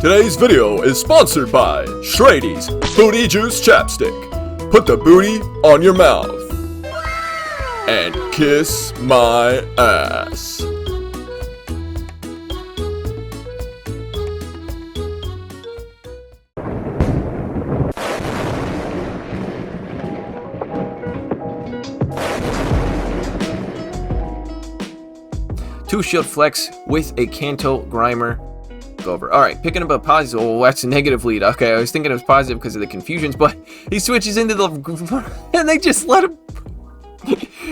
Today's video is sponsored by Shradee's Booty Juice Chapstick. Put the booty on your mouth and kiss my ass. Two shield flex with a Kanto Grimer. Over. Alright, picking up a positive. Oh, that's a negative lead. Okay, I was thinking it was positive because of the confusions, but he switches into the... and they just let him...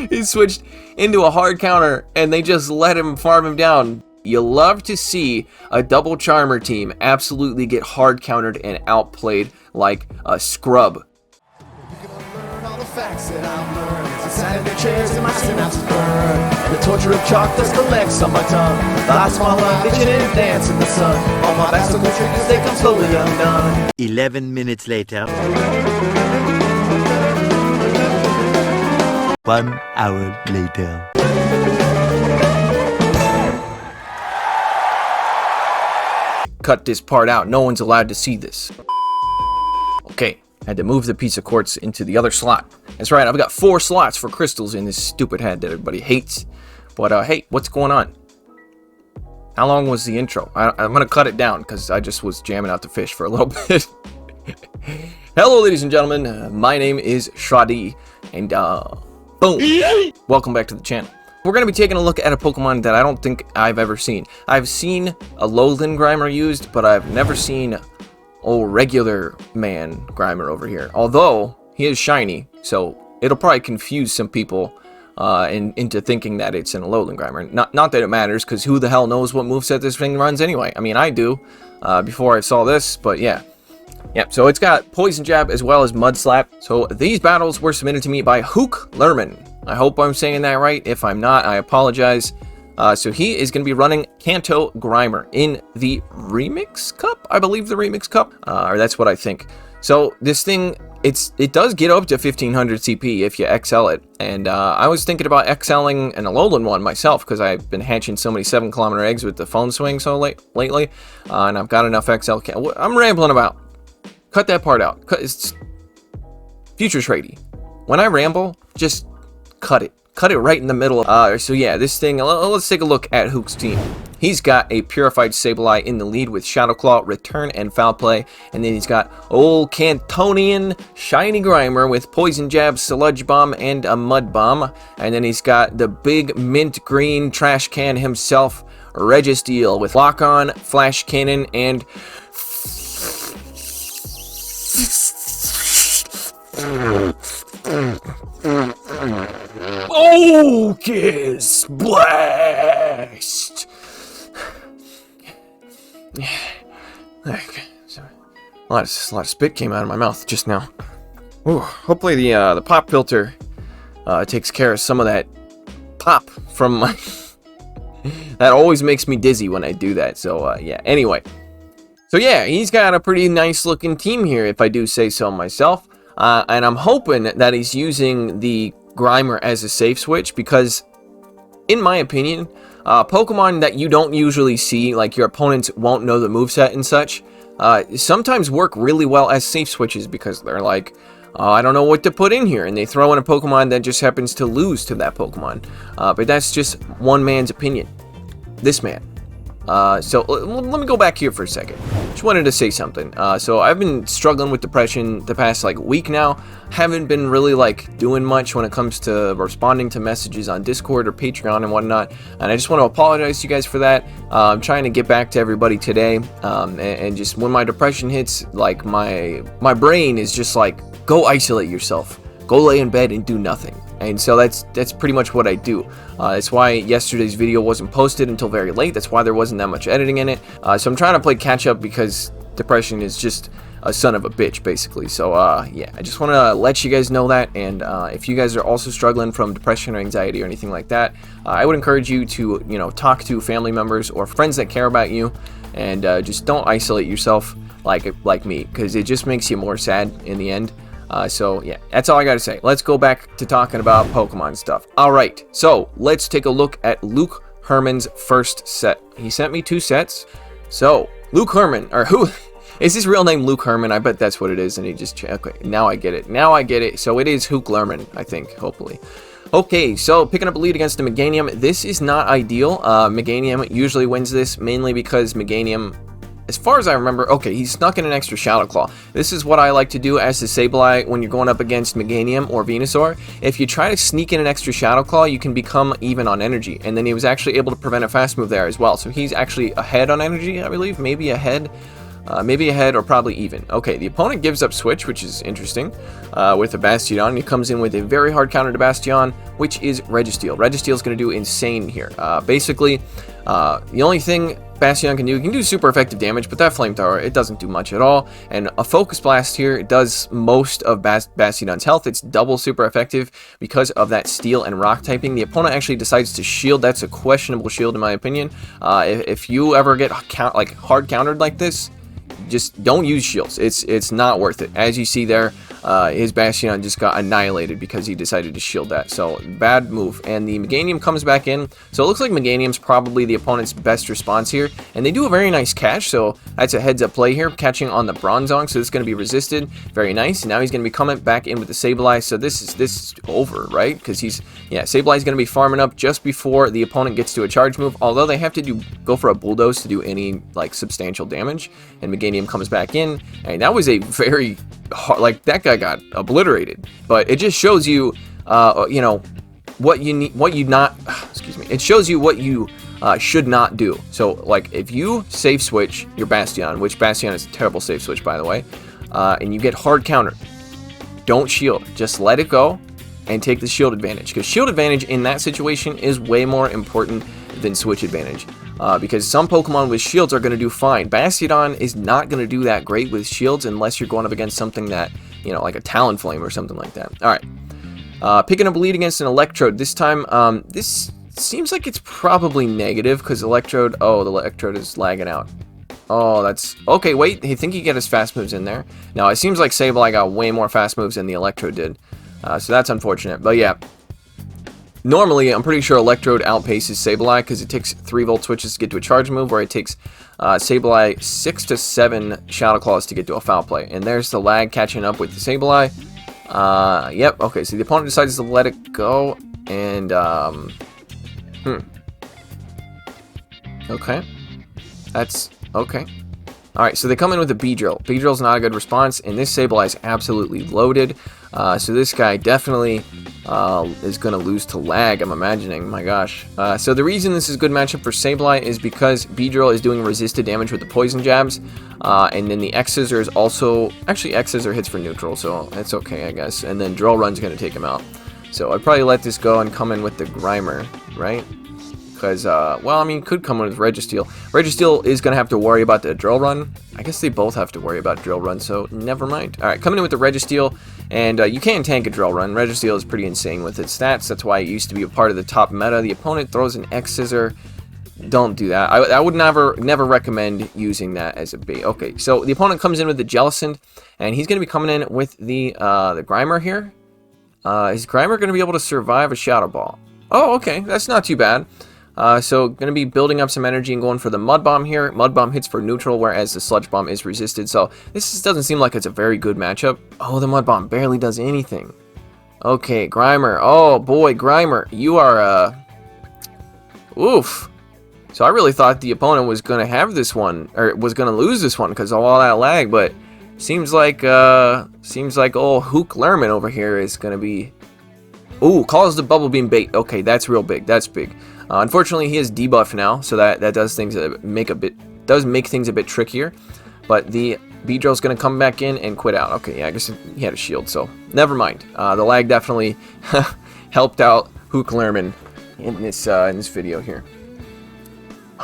he switched into a hard counter, and they just let him farm him down. You love to see a double charmer team absolutely get hard countered and outplayed like a scrub. Facts that I've learned as I sat in their chairs and my synapses burn. The torture of chalk dust collects on my tongue. The small vision and dance in the sun. All my bicycle triggers, they come slowly undone. 11 minutes later. 1 hour later. Cut this part out. No one's allowed to see this. Okay. Had to move the piece of quartz into the other slot. That's right, I've got 4 slots for crystals in this stupid head that everybody hates. But hey, what's going on? How long was the intro? I'm gonna cut it down because I just was jamming out the Phish for a little bit. Hello, ladies and gentlemen. My name is Shrady, and boom! Welcome back to the channel. We're gonna be taking a look at a Pokemon that I don't think I've ever seen. I've seen a Lowland Grimer used, but I've never seen regular man Grimer over here. Although he is shiny, so it'll probably confuse some people into thinking that it's an Alolan Grimer. Not that it matters, because who the hell knows what moveset this thing runs anyway? I mean, I do before I saw this, but yeah. Yep, so it's got Poison Jab as well as Mud Slap. So these battles were submitted to me by HukeLerman. I hope I'm saying that right. If I'm not, I apologize. So he is going to be running Kanto Grimer in the Remix Cup, I believe the Remix Cup, or that's what I think. So this thing, it does get up to 1500 CP if you XL it, and I was thinking about XLing an Alolan one myself because I've been hatching so many 7-kilometer eggs with the phone swing so lately, and I've got enough XL. I'm rambling about. Cut that part out. It's future Shrady. When I ramble, just cut it. Cut it right in the middle. So yeah, this thing, let's take a look at Hook's team. He's got a Purified Sableye in the lead with Shadow Claw, Return, and Foul Play. And then he's got old Cantonian Shiny Grimer with Poison Jab, Sludge Bomb, and a Mud Bomb. And then he's got the big mint green trash can himself, Registeel, with Lock On, Flash Cannon, and... Focus Blast! A lot of spit came out of my mouth just now. Ooh, hopefully the pop filter takes care of some of that pop from my... That always makes me dizzy when I do that, so yeah, anyway. So yeah, he's got a pretty nice looking team here, if I do say so myself. And I'm hoping that he's using the Grimer as a safe switch because, in my opinion, Pokemon that you don't usually see, like your opponents won't know the moveset and such, sometimes work really well as safe switches because they're like, oh, I don't know what to put in here, and they throw in a Pokemon that just happens to lose to that Pokemon. But that's just one man's opinion. This man. So let me go back here for a second. Just wanted to say something. So I've been struggling with depression the past like week now. Haven't been really like doing much when it comes to responding to messages on Discord or Patreon and whatnot. And I just want to apologize to you guys for that. I'm trying to get back to everybody today. And just when my depression hits, like my brain is just like, go isolate yourself. Go lay in bed and do nothing. And so that's pretty much what I do. That's why yesterday's video wasn't posted until very late. That's why there wasn't that much editing in it. So I'm trying to play catch up because depression is just a son of a bitch, basically. So yeah, I just want to let you guys know that. And if you guys are also struggling from depression or anxiety or anything like that, I would encourage you to talk to family members or friends that care about you, and just don't isolate yourself like me, because it just makes you more sad in the end. So yeah, that's all I gotta say. Let's go back to talking about Pokemon stuff. Alright, so let's take a look at Luke Herman's first set. He sent me 2 sets. So HukeLerman, or who? Is his real name HukeLerman? I bet that's what it is, and he just... Okay, now I get it. Now I get it. So it is HukeLerman, I think, hopefully. Okay, so picking up a lead against the Meganium. This is not ideal. Meganium usually wins this, mainly because Meganium... As far as I remember, okay, he snuck in an extra Shadow Claw. This is what I like to do as the Sableye when you're going up against Meganium or Venusaur. If you try to sneak in an extra Shadow Claw, you can become even on energy. And then he was actually able to prevent a fast move there as well. So he's actually ahead on energy, I believe. Maybe ahead or probably even. Okay, the opponent gives up Switch, which is interesting, with a Bastiodon. He comes in with a very hard counter to Bastion, which is Registeel. Registeel is going to do insane here. Basically, the only thing Bastion can do, he can do super effective damage, but that Flamethrower, it doesn't do much at all. And a Focus Blast here does most of Bastiodon's health. It's double super effective because of that Steel and Rock typing. The opponent actually decides to shield. That's a questionable shield in my opinion. If you ever get hard countered like this, just don't use shields. It's not worth it. As you see there, his Bastion just got annihilated because he decided to shield that. So bad move. And the Meganium comes back in. So it looks like Meganium's probably the opponent's best response here. And they do a very nice catch. So that's a heads up play here, catching on the Bronzong. So it's going to be resisted. Very nice. And now he's going to be coming back in with the Sableye. So this is over, right? Because Sableye's going to be farming up just before the opponent gets to a charge move. Although they have to go for a Bulldoze to do any substantial damage. And Meganium comes back in. And that was a very hard, that guy got obliterated. But it just shows you, what you need, it shows you what you should not do. So, if you safe switch your Bastion, which Bastion is a terrible safe switch, by the way, and you get hard countered, don't shield. Just let it go and take the shield advantage. Because shield advantage in that situation is way more important than switch advantage. Because some Pokemon with shields are going to do fine. Bastiodon is not going to do that great with shields unless you're going up against something that, like a Talonflame or something like that. Alright. Picking up a lead against an Electrode. This time, this seems like it's probably negative because Electrode... Oh, the Electrode is lagging out. Oh, that's... Okay, wait. I think he got his fast moves in there. Now, it seems like Sableye got way more fast moves than the Electrode did. So that's unfortunate. But yeah. Normally, I'm pretty sure Electrode outpaces Sableye because it takes 3-volt switches to get to a charge move, where it takes Sableye 6 to 7 Shadow Claws to get to a foul play. And there's the lag catching up with the Sableye. Yep, okay, so the opponent decides to let it go, and, okay. That's, okay. Alright, so they come in with a Beedrill. Beedrill's not a good response, and this Sableye is absolutely loaded. So this guy definitely is going to lose to lag, I'm imagining. My gosh. So the reason this is a good matchup for Sableye is because Beedrill is doing resisted damage with the Poison Jabs. And then the X-Scissor is also... Actually, X-Scissor hits for neutral, so it's okay, I guess. And then Drill Run's going to take him out. So I'd probably let this go and come in with the Grimer, right? Because, well, I mean, could come in with Registeel. Registeel is going to have to worry about the Drill Run. I guess they both have to worry about Drill Run, so never mind. Alright, coming in with the Registeel, and you can tank a Drill Run. Registeel is pretty insane with its stats. That's why it used to be a part of the top meta. The opponent throws an X-Scissor. Don't do that. I would never recommend using that as a bait. Okay, so the opponent comes in with the Jellicent, and he's going to be coming in with the Grimer here. Is Grimer going to be able to survive a Shadow Ball? Oh, okay, that's not too bad. So going to be building up some energy and going for the Mud Bomb here. Mud Bomb hits for neutral, whereas the Sludge Bomb is resisted. So this doesn't seem like it's a very good matchup. Oh, the Mud Bomb barely does anything. Okay, Grimer. Oh boy, Grimer, you are oof. So I really thought the opponent was going to have this one, or was going to lose this one because of all that lag. But seems like old HukeLerman over here is going to be... Ooh, calls the Bubble Beam bait. Okay, that's real big. That's big. Unfortunately, he is debuff now, so that does things make things a bit trickier. But the Beedrill's going to come back in and quit out. Okay, yeah, I guess he had a shield, so never mind. The lag definitely helped out HukeLerman in this video here.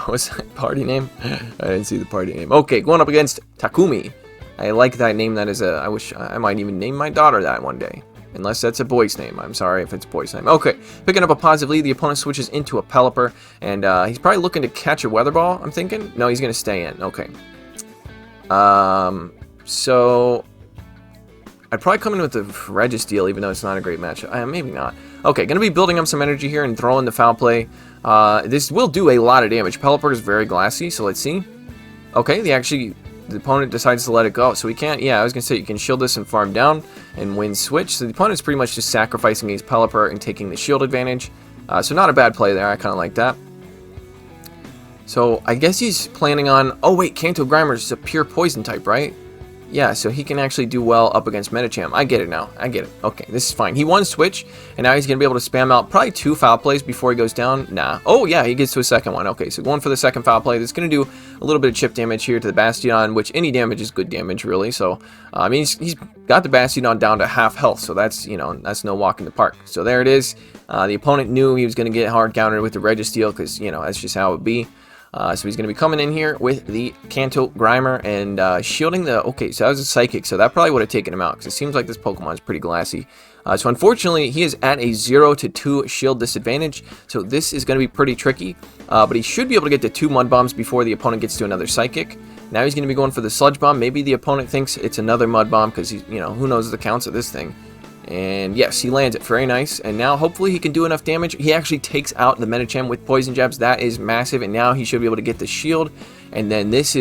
What's that party name? I didn't see the party name. Okay, going up against Takumi. I like that name. That is I wish I might even name my daughter that one day. Unless that's a boy's name. I'm sorry if it's a boy's name. Okay, picking up a positive lead. The opponent switches into a Pelipper, and he's probably looking to catch a Weather Ball, I'm thinking. No, he's going to stay in. Okay. So I'd probably come in with the Registeel, even though it's not a great matchup. Maybe not. Okay, going to be building up some energy here and throwing the Foul Play. This will do a lot of damage. Pelipper is very glassy, so let's see. Okay, the opponent decides to let it go. So we can't, yeah, I was going to say you can shield this and farm down and win switch. So the opponent's pretty much just sacrificing his Pelipper and taking the shield advantage. So not a bad play there. I kind of like that. So I guess he's planning on, oh wait, Kanto Grimer is a pure poison type, right? Yeah, so he can actually do well up against Medicham. I get it now. I get it. Okay, this is fine. He won switch, and now he's going to be able to spam out probably 2 foul plays before he goes down. Nah. Oh, yeah, he gets to a second one. Okay, so going for the second foul play. That's going to do a little bit of chip damage here to the Bastiodon, which any damage is good damage, really. So, I mean, he's got the Bastiodon down to half health, so that's, you know, that's no walk in the park. So there it is. The opponent knew he was going to get hard countered with the Registeel because, you know, that's just how it would be. So he's going to be coming in here with the Kanto Grimer and shielding the... Okay, so that was a Psychic, so that probably would have taken him out because it seems like this Pokemon is pretty glassy. So unfortunately, he is at a 0-2 shield disadvantage, so this is going to be pretty tricky. But he should be able to get to 2 Mud Bombs before the opponent gets to another Psychic. Now he's going to be going for the Sludge Bomb. Maybe the opponent thinks it's another Mud Bomb because, you know, who knows the counts of this thing. And yes, he lands it. Very nice. And now hopefully he can do enough damage. He actually takes out the Medicham with Poison Jabs. That is massive. And now he should be able to get the shield. And then this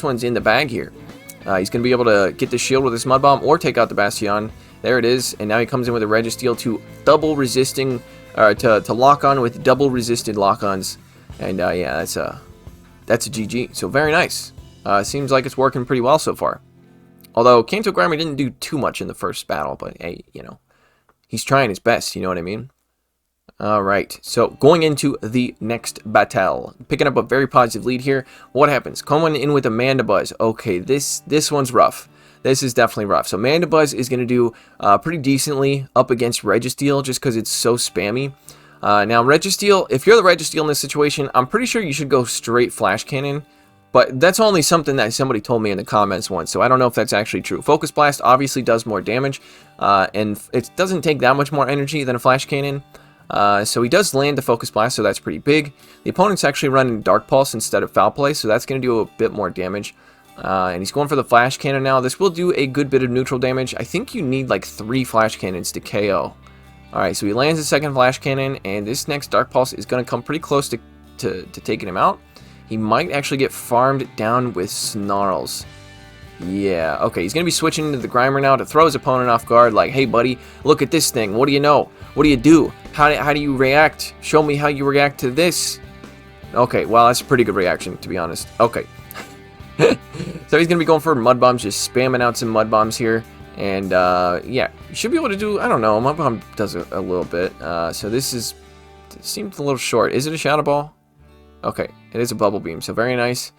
one's in the bag here. He's going to be able to get the shield with his Mud Bomb or take out the Bastion. There it is. And now he comes in with a Registeel to double resisting, to lock on with double resisted lock-ons. And yeah, that's a GG. So very nice. Seems like it's working pretty well so far. Although Kanto Grimer didn't do too much in the first battle, but hey, you know, he's trying his best, you know what I mean? Alright, so going into the next battle. Picking up a very positive lead here. What happens? Coming in with a Mandibuzz. Okay, this one's rough. This is definitely rough. So Mandibuzz is going to do pretty decently up against Registeel just because it's so spammy. Now Registeel, if you're the Registeel in this situation, I'm pretty sure you should go straight Flash Cannon. But that's only something that somebody told me in the comments once, so I don't know if that's actually true. Focus Blast obviously does more damage, and it doesn't take that much more energy than a Flash Cannon. So he does land the Focus Blast, so that's pretty big. The opponent's actually running Dark Pulse instead of Foul Play, so that's going to do a bit more damage. And he's going for the Flash Cannon now. This will do a good bit of neutral damage. I think you need like 3 Flash Cannons to KO. Alright, so he lands the second Flash Cannon, and this next Dark Pulse is going to come pretty close to taking him out. He might actually get farmed down with Snarls. Yeah, okay, he's going to be switching into the Grimer now to throw his opponent off guard, like, hey buddy, look at this thing, what do you know? What do you do? How do you react? Show me how you react to this. Okay, well, that's a pretty good reaction, to be honest. Okay. So he's going to be going for Mud Bombs, just spamming out some Mud Bombs here. And, yeah, you should be able to do, I don't know, Mud Bomb does a little bit. So this seems a little short. Is it a Shadow Ball? Okay, it is a Bubble Beam, so very nice.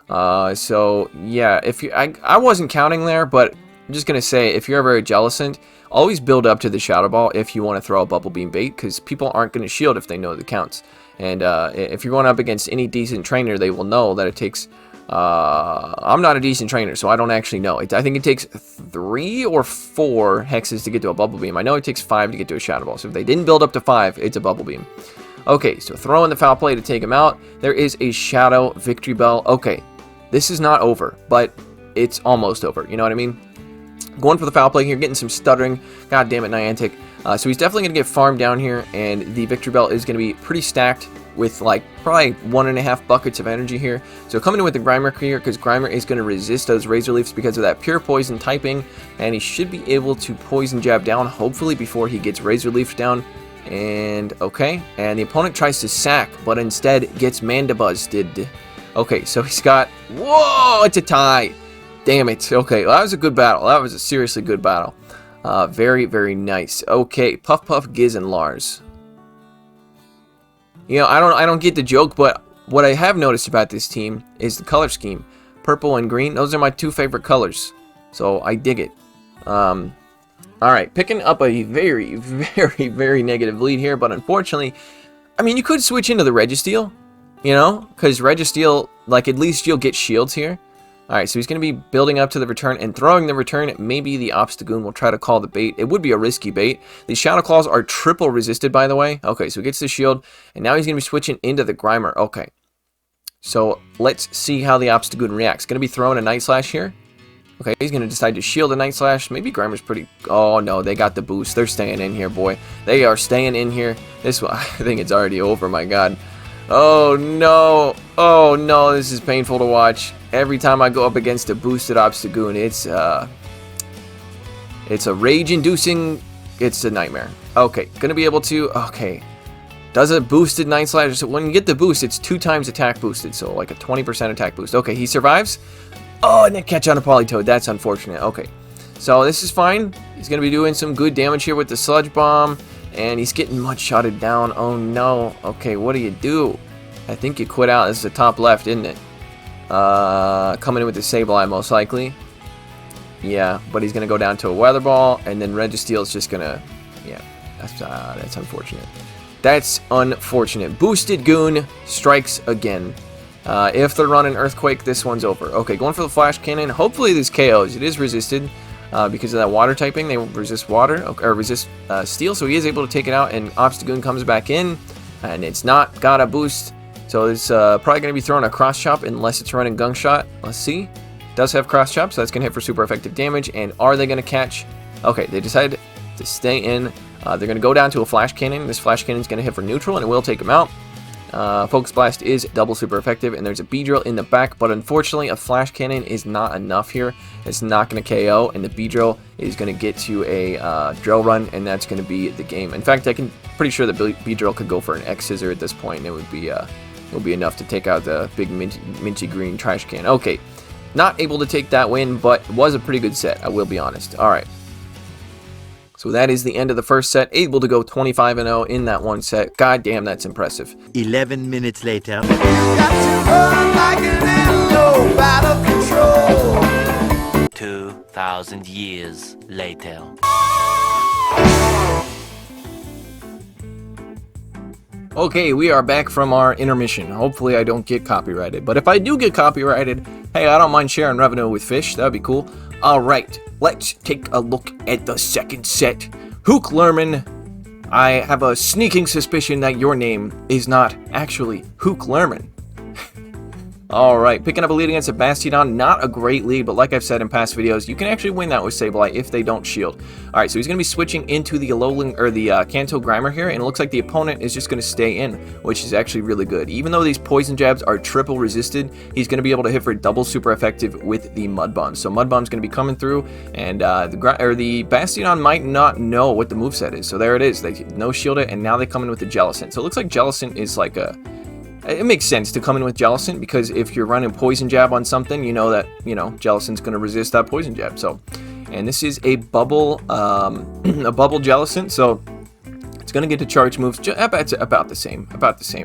So yeah, if you, I wasn't counting there, but I'm just gonna say if you're ever a Jellicent, always build up to the Shadow Ball if you want to throw a Bubble Beam bait, because people aren't gonna shield if they know the counts. And if you're going up against any decent trainer, they will know that it takes. I'm not a decent trainer, so I don't actually know. I think it takes 3 or 4 hexes to get to a Bubble Beam. I know it takes 5 to get to a Shadow Ball. So if they didn't build up to 5, it's a Bubble Beam. Okay, so throwing the Foul Play to take him out. There is a Shadow Victory Bell. Okay, this is not over, but it's almost over. You know what I mean? Going for the Foul Play here, getting some stuttering. God damn it, Niantic. So he's definitely going to get farmed down here, and the Victory Bell is going to be pretty stacked with like probably 1.5 buckets of energy here. So coming in with the Grimer here, because Grimer is going to resist those Razor Leafs because of that pure poison typing, and he should be able to Poison Jab down, hopefully before he gets Razor Leafs down. And okay, and the opponent tries to sack, but instead gets Mandibuzzed. Okay, so he's got, whoa, it's a tie. Damn it. Okay, well, that was a good battle. That was a seriously good battle. Very, very nice. Okay, Puff Puff, Giz, and Lars. You know, I don't get the joke, but what I have noticed about this team is the color scheme. Purple and green, those are my 2 favorite colors. So I dig it. Alright, picking up a very, very, very negative lead here, but unfortunately, I mean, you could switch into the Registeel, you know, because Registeel, like, at least you'll get shields here. Alright, so he's going to be building up to the return and throwing the return. Maybe the Obstagoon will try to call the bait. It would be a risky bait. These Shadow Claws are triple resisted, by the way. Okay, so he gets the shield, and now he's going to be switching into the Grimer. Okay, so let's see how the Obstagoon reacts. Going to be throwing a Night Slash here. Okay, he's going to decide to shield a Night Slash. Maybe Grimer's pretty... Oh, no, they got the boost. They're staying in here, boy. They are staying in here. This one, I think it's already over, my God. Oh no. Oh no, this is painful to watch. Every time I go up against a boosted Obstagoon, it's a rage-inducing, it's a nightmare. Okay, gonna be able to, okay. Does a boosted Night Slash, so when you get the boost, it's 2 times attack boosted, so like a 20% attack boost. Okay, he survives. Oh, and then catch on a Politoed, that's unfortunate. Okay, so this is fine. He's gonna be doing some good damage here with the Sludge Bomb, and he's getting mud-shotted down. Oh no, okay, what do you do? I think you quit out. This is the top left, isn't it? Coming in with the Sableye most likely. Yeah, but he's gonna go down to a Weather Ball, and then Registeel is just gonna, yeah, that's unfortunate. That's unfortunate. Boosted Goon strikes again. If they're running Earthquake, this one's over. Okay, going for the Flash Cannon. Hopefully this KOs. It is resisted because of that water typing. They resist water, or resist steel, so he is able to take it out, and Obstagoon comes back in, and it's not got a boost. So it's probably going to be throwing a Cross Chop unless it's running Gunk Shot. Let's see. Does have Cross Chop, so that's going to hit for super effective damage. And are they going to catch? Okay, they decided to stay in. They're going to go down to a Flash Cannon. This Flash Cannon is going to hit for neutral, and it will take them out. Focus Blast is double super effective, and there's a Beedrill in the back, but unfortunately a Flash Cannon is not enough here. It's not going to KO, and the Beedrill is going to get to a Drill Run, and that's going to be the game. In fact, pretty sure that Beedrill could go for an X Scissor at this point, and it will be enough to take out the big minty green trash can. Okay, not able to take that win, but was a pretty good set, I will be honest. Alright, so that is the end of the first set. Able to go 25-0 in that one set. God damn, that's impressive. 11 minutes later. You got to run like an antelope out of control. 2,000 years later. Okay, we are back from our intermission. Hopefully I don't get copyrighted. But if I do get copyrighted, hey, I don't mind sharing revenue with Phish. That'd be cool. Alright, let's take a look at the second set. HukeLerman, I have a sneaking suspicion that your name is not actually HukeLerman. Alright, picking up a lead against a Bastiodon, not a great lead, but like I've said in past videos, you can actually win that with Sableye if they don't shield. Alright, so he's going to be switching into the Kanto Grimer here, and it looks like the opponent is just going to stay in, which is actually really good. Even though these poison jabs are triple resisted, he's going to be able to hit for double super effective with the Mud Bomb. So Mud Bomb's going to be coming through, and the Bastiodon might not know what the moveset is. So there it is, they no shield it, and now they come in with the Jellicent. So it looks like Jellicent is like a... It makes sense to come in with Jellicent, because if you're running Poison Jab on something, you know that, Jellicent's going to resist that Poison Jab. So, and this is a bubble Jellicent, so it's going to get to charge moves about the same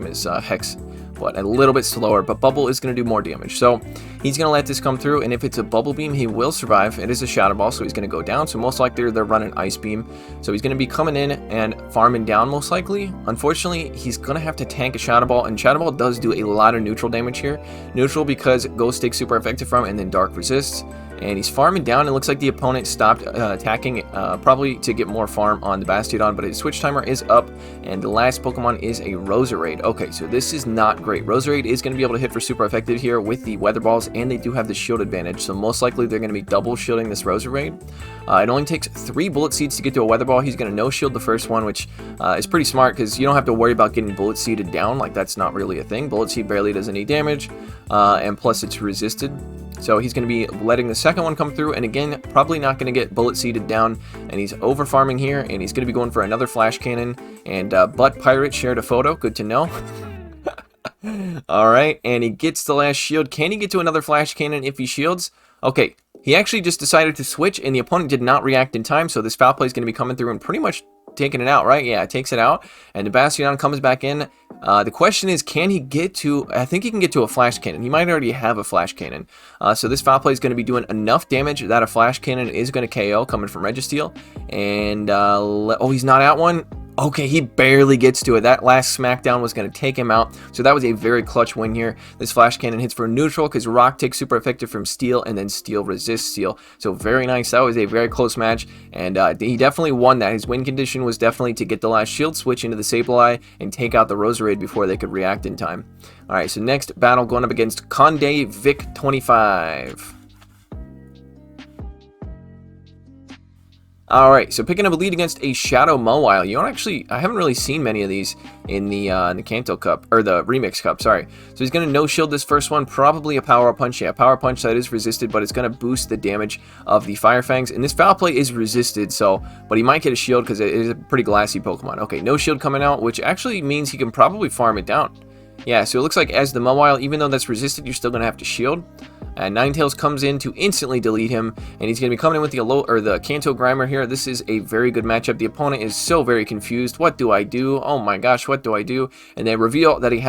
as Hex, but a little bit slower, but Bubble is going to do more damage. So he's going to let this come through, and if it's a Bubble Beam, he will survive. It is a Shadow Ball, so he's going to go down, so most likely they're running Ice Beam. So he's going to be coming in and farming down most likely. Unfortunately, he's going to have to tank a Shadow Ball, and Shadow Ball does do a lot of neutral damage here. Neutral because Ghost takes super effective from, and then Dark resists. And he's farming down. It looks like the opponent stopped attacking, probably to get more farm on the Bastiodon, but his switch timer is up, and the last Pokemon is a Roserade. Okay, so this is not great. Roserade is going to be able to hit for super effective here with the Weather Balls, and they do have the shield advantage, so most likely they're going to be double shielding this Roserade. It only takes 3 Bullet Seeds to get to a Weather Ball. He's going to no-shield the first one, which is pretty smart, because you don't have to worry about getting Bullet Seeded down. Like, that's not really a thing. Bullet Seed barely does any damage, and plus it's resisted. So he's going to be letting the second one come through, and again, probably not going to get Bullet Seeded down, and he's over farming here, and he's going to be going for another Flash Cannon, and Butt Pirate shared a photo, good to know. Alright, and he gets the last shield. Can he get to another Flash Cannon if he shields? Okay, he actually just decided to switch, and the opponent did not react in time, so this Foul Play is going to be coming through and pretty much taking it out, right? Yeah, it takes it out, and the Bastiodon comes back in. The question is, can he get to... I think he can get to a Flash Cannon. He might already have a Flash Cannon. So this Foul Play is going to be doing enough damage that a Flash Cannon is going to KO coming from Registeel. And, oh, he's not out one? Okay, he barely gets to it. That last smackdown was going to take him out. So that was a very clutch win here. This Flash Cannon hits for neutral because Rock takes super effective from Steel, and then Steel resists Steel. So very nice. That was a very close match, and he definitely won that. His win condition was definitely to get the last shield switch into the Sableye and take out the Roserade before they could react in time. Alright, so next battle going up against Conde Vic 25. Alright, so picking up a lead against a Shadow Mawile. You don't actually, I haven't really seen many of these in the Kanto Cup, or the Remix Cup, sorry. So he's going to no-shield this first one, probably a Power Punch. Yeah, Power Punch that is resisted, but it's going to boost the damage of the Fire Fangs. And this Foul Play is resisted, so, but he might get a shield because it is a pretty glassy Pokemon. Okay, no shield coming out, which actually means he can probably farm it down. Yeah, so it looks like as the Mawile, even though that's resisted, you're still going to have to shield. And Ninetales comes in to instantly delete him, and he's going to be coming in with the Kanto Grimer here. This is a very good matchup. The opponent is so very confused. What do I do? Oh my gosh, what do I do? And they reveal that he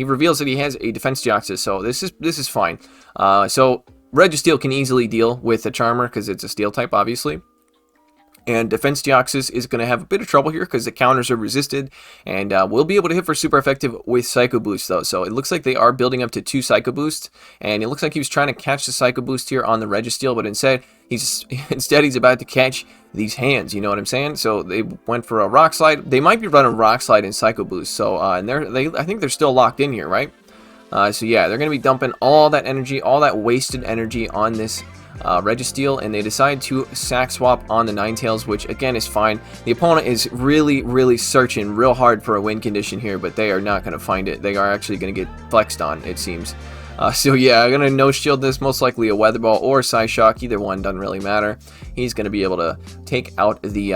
reveals that he has a Defense Deoxys, so this is fine. So Registeel can easily deal with a Charmer because it's a Steel type, obviously. And Defense Deoxys is going to have a bit of trouble here because the counters are resisted. And we'll be able to hit for super effective with Psycho Boost, though. So it looks like they are building up to 2 Psycho Boosts. And it looks like he was trying to catch the Psycho Boost here on the Registeel. But instead, he's about to catch these hands. You know what I'm saying? So they went for a Rock Slide. They might be running Rock Slide and Psycho Boost. So and I think they're still locked in here, right? So yeah, they're going to be dumping all that energy, all that wasted energy on this Registeel, and they decide to sack swap on the Ninetales, which again is fine. The opponent is really searching real hard for a win condition here, but they are not going to find it. They are actually going to get flexed on, it seems. So yeah, I'm going to no-shield this, most likely a Weather Ball or Psyshock. Either one doesn't really matter. He's going to be able to take out the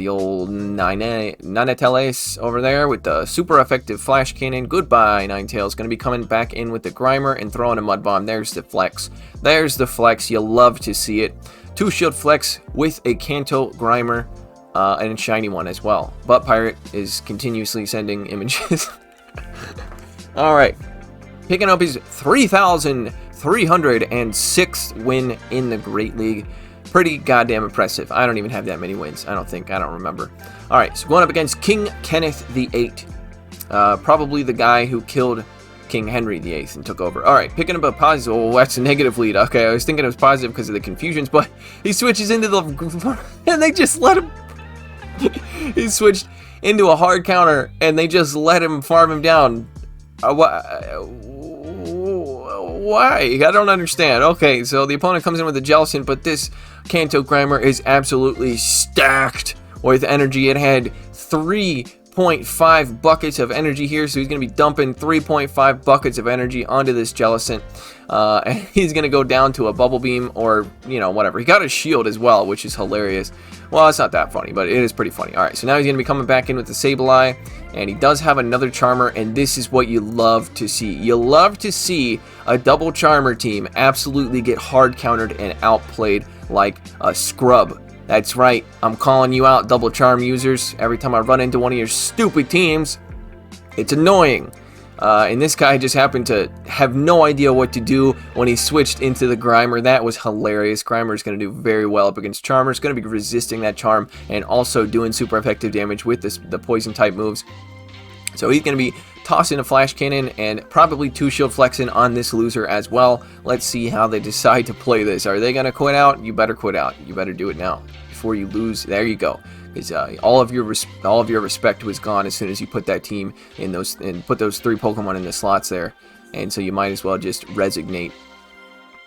old Ninetales over there with the super effective Flash Cannon. Goodbye, Ninetales. Going to be coming back in with the Grimer and throwing a Mud Bomb. There's the flex. There's the flex. You love to see it. 2-shield flex with a Kanto Grimer and a shiny one as well. But Pirate is continuously sending images. Alright. Picking up his 3,306th win in the Great League. Pretty goddamn impressive. I don't even have that many wins. I don't remember. Alright, so going up against King Kenneth VIII. Probably the guy who killed King Henry VIII and took over. Alright, picking up a positive. Oh, that's a negative lead. Okay, I was thinking it was positive because of the confusions, but he switches into the... and they just let him... he switched into a hard counter, and they just let him farm him down. Why? I don't understand. Okay, so the opponent comes in with a Jellicent, but this Kanto Grimer is absolutely stacked with energy. It had 3.5 buckets of energy here, so he's going to be dumping 3.5 buckets of energy onto this Jellicent. And he's going to go down to a Bubble Beam or, you know, whatever. He got a shield as well, which is hilarious. Well, it's not that funny, but it is pretty funny. Alright, so now he's going to be coming back in with the Sableye, and he does have another Charmer, and this is what you love to see. You love to see a double Charmer team absolutely get hard countered and outplayed like a scrub. That's right, I'm calling you out, double Charm users. Every time I run into one of your stupid teams, it's annoying. And this guy just happened to have no idea what to do when he switched into the Grimer. That was hilarious. Grimer is going to do very well up against Charmer. It's going to be resisting that Charm and also doing super effective damage with the poison type moves. So he's going to be tossing a Flash Cannon and probably 2-shield flexing on this loser as well. Let's see how they decide to play this. Are they going to quit out? You better quit out. You better do it now before you lose. There you go. Because all of your respect was gone as soon as you put that team in those and put those 3 Pokemon in the slots there, and so you might as well just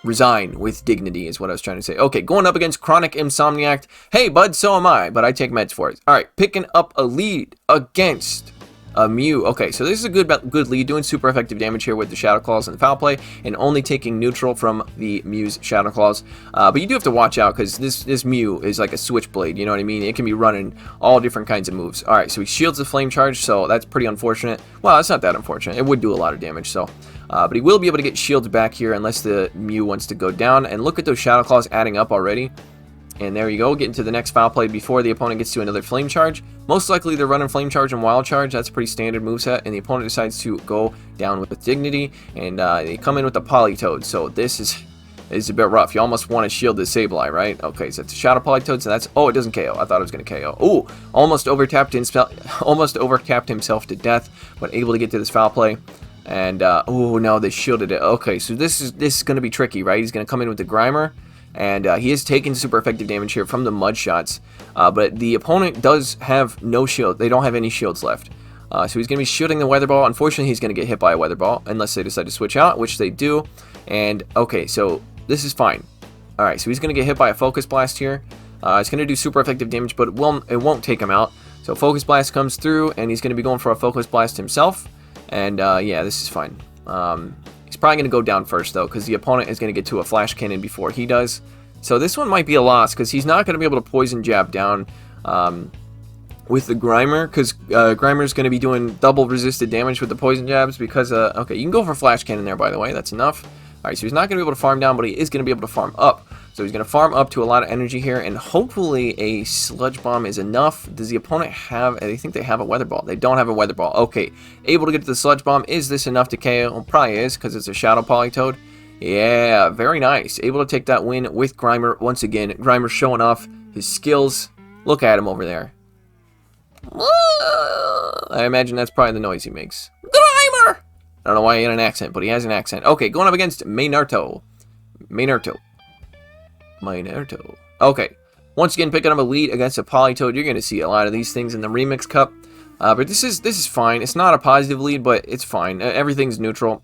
resign with dignity is what I was trying to say. Okay, going up against Chronic Insomniac. Hey bud, so am I, but I take meds for it. All right, picking up a lead against a Mew. Okay, so this is a good lead, doing super effective damage here with the Shadow Claws and the Foul Play, and only taking neutral from the Mew's Shadow Claws. But you do have to watch out, because this Mew is like a switchblade, you know what I mean? It can be running all different kinds of moves. Alright, so he shields the Flame Charge, so that's pretty unfortunate. Well, it's not that unfortunate. It would do a lot of damage, so... but he will be able to get shields back here, unless the Mew wants to go down. And look at those Shadow Claws adding up already. And there you go, getting to the next Foul Play before the opponent gets to another Flame Charge. Most likely they're running Flame Charge and Wild Charge. That's a pretty standard moveset. And the opponent decides to go down with Dignity. And they come in with the Politoed. So this is a bit rough. You almost want to shield the Sableye, right? Okay, so it's a Shadow Politoed. So that's... Oh, it doesn't KO. I thought it was going to KO. Ooh, almost overtapped himself to death. But able to get to this Foul Play. And, oh no, they shielded it. Okay, so this is going to be tricky, right? He's going to come in with the Grimer. And he is taking super effective damage here from the Mud Shots. But the opponent does have no shield. They don't have any shields left. So he's going to be shooting the Weather Ball. Unfortunately, he's going to get hit by a Weather Ball. Unless they decide to switch out, which they do. And, okay, so this is fine. Alright, so he's going to get hit by a Focus Blast here. It's going to do super effective damage, but it won't take him out. So Focus Blast comes through, and he's going to be going for a Focus Blast himself. And yeah, this is fine. He's probably going to go down first, though, because the opponent is going to get to a Flash Cannon before he does. So this one might be a loss, because he's not going to be able to Poison Jab down with the Grimer, because Grimer's going to be doing double resisted damage with the Poison Jabs, because, okay, you can go for Flash Cannon there, by the way, that's enough. Alright, so he's not going to be able to farm down, but he is going to be able to farm up. So he's going to farm up to a lot of energy here, and hopefully a Sludge Bomb is enough. Does the opponent have... I think they have a Weather Ball. They don't have a Weather Ball. Okay, able to get to the Sludge Bomb. Is this enough to KO? Well, probably is, because it's a Shadow Politoed. Yeah, very nice. Able to take that win with Grimer once again. Grimer showing off his skills. Look at him over there. I imagine that's probably the noise he makes. Grimer! I don't know why he had an accent, but he has an accent. Okay, going up against Maynarto. Okay, once again picking up a lead against a Politoed. You're going to see a lot of these things in the Remix Cup, but this is fine. It's not a positive lead, but it's fine. Everything's neutral.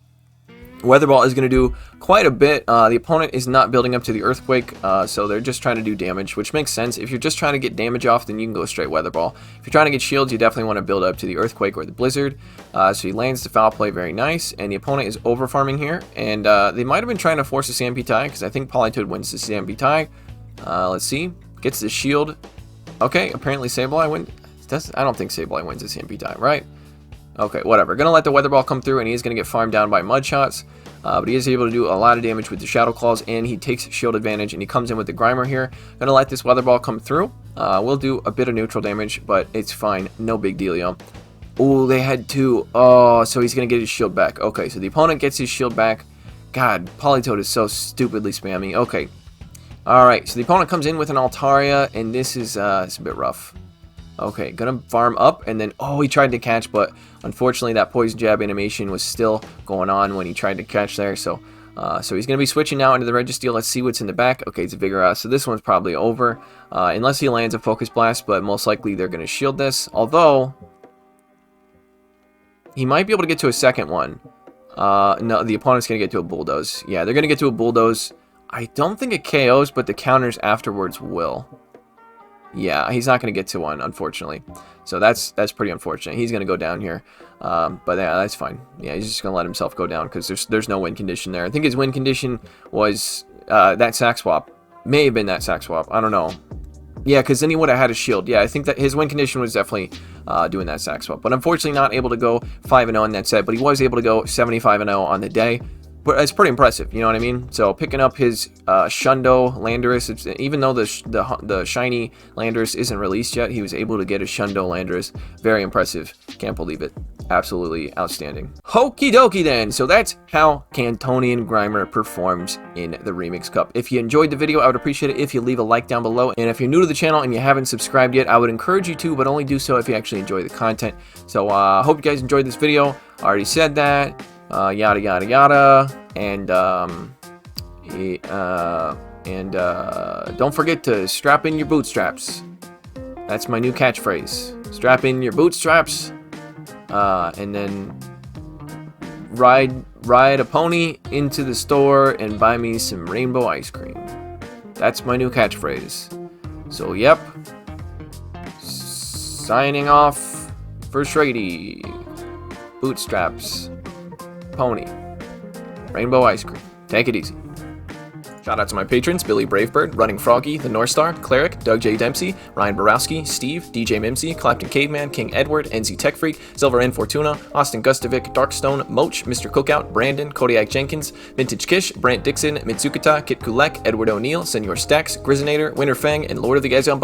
Weather Ball is going to do quite a bit. The opponent is not building up to the Earthquake, so they're just trying to do damage, which makes sense. If you're just trying to get damage off, then you can go straight Weather Ball. If you're trying to get shields, you definitely want to build up to the Earthquake or the Blizzard. So he lands the Foul Play, very nice, and the opponent is over farming here, and they might have been trying to force a Stampede tie, because I think Politoed wins the Stampede tie. Let's see. Gets the shield. Okay, apparently Sableye wins. I don't think Sableye wins the Stampede tie, right? Okay, whatever. Gonna let the Weather Ball come through, and he is gonna get farmed down by Mud Shots. But he is able to do a lot of damage with the Shadow Claws, and he takes shield advantage, and he comes in with the Grimer here. Gonna let this Weather Ball come through. We'll do a bit of neutral damage, but it's fine. No big dealio. Oh, they had two. Oh, so he's gonna get his shield back. Okay, so the opponent gets his shield back. God, Politoed is so stupidly spammy. Okay. Alright, so the opponent comes in with an Altaria, and this is it's a bit rough. Okay, gonna farm up, and then, oh, he tried to catch, but unfortunately that Poison Jab animation was still going on when he tried to catch there, so he's gonna be switching now into the Registeel. Let's see what's in the back. Okay, it's a Vigoroth, so this one's probably over, unless he lands a Focus Blast, but most likely they're gonna shield this, although he might be able to get to a second one. No, the opponent's gonna get to a Bulldoze. Yeah, they're gonna get to a Bulldoze. I don't think it KOs, but the counters afterwards will. Yeah, he's not going to get to one, unfortunately. So that's pretty unfortunate. He's going to go down here. But yeah, that's fine. Yeah, he's just going to let himself go down because there's no win condition there. I think his win condition was that sack swap. May have been that sack swap. I don't know. Yeah, because then he would have had a shield. Yeah, I think that his win condition was definitely doing that sack swap. But unfortunately not able to go 5-0 in that set. But he was able to go 75-0 on the day. But it's pretty impressive, you know what I mean? So picking up his Shundo Landorus, even though the shiny Landorus isn't released yet, he was able to get a Shundo Landorus. Very impressive. Can't believe it. Absolutely outstanding. Okie dokie then. So that's how Cantonian Grimer performs in the Remix Cup. If you enjoyed the video, I would appreciate it if you leave a like down below. And if you're new to the channel and you haven't subscribed yet, I would encourage you to, but only do so if you actually enjoy the content. So hope you guys enjoyed this video. I already said that. Yada yada yada, and don't forget to strap in your bootstraps. That's my new catchphrase. Strap in your bootstraps, and then ride a pony into the store and buy me some rainbow ice cream. That's my new catchphrase. So yep, signing off for Shrady. Bootstraps. Pony. Rainbow ice cream. Take it easy. Shout out to my patrons, Billy Bravebird, Running Froggy, The North Star, Cleric, Doug J. Dempsey, Ryan Borowski, Steve, DJ Mimsy, Clapton Caveman, King Edward, NZ Tech Freak, Silver N Fortuna, Austin Gustovic, Darkstone, Moach, Mr. Cookout, Brandon, Kodiak Jenkins, Vintage Kish, Brant Dixon, Mitsukata, Kit Kulek, Edward O'Neill, Senor Stacks, Grizzinator, Winter Fang, and Lord of the Gazion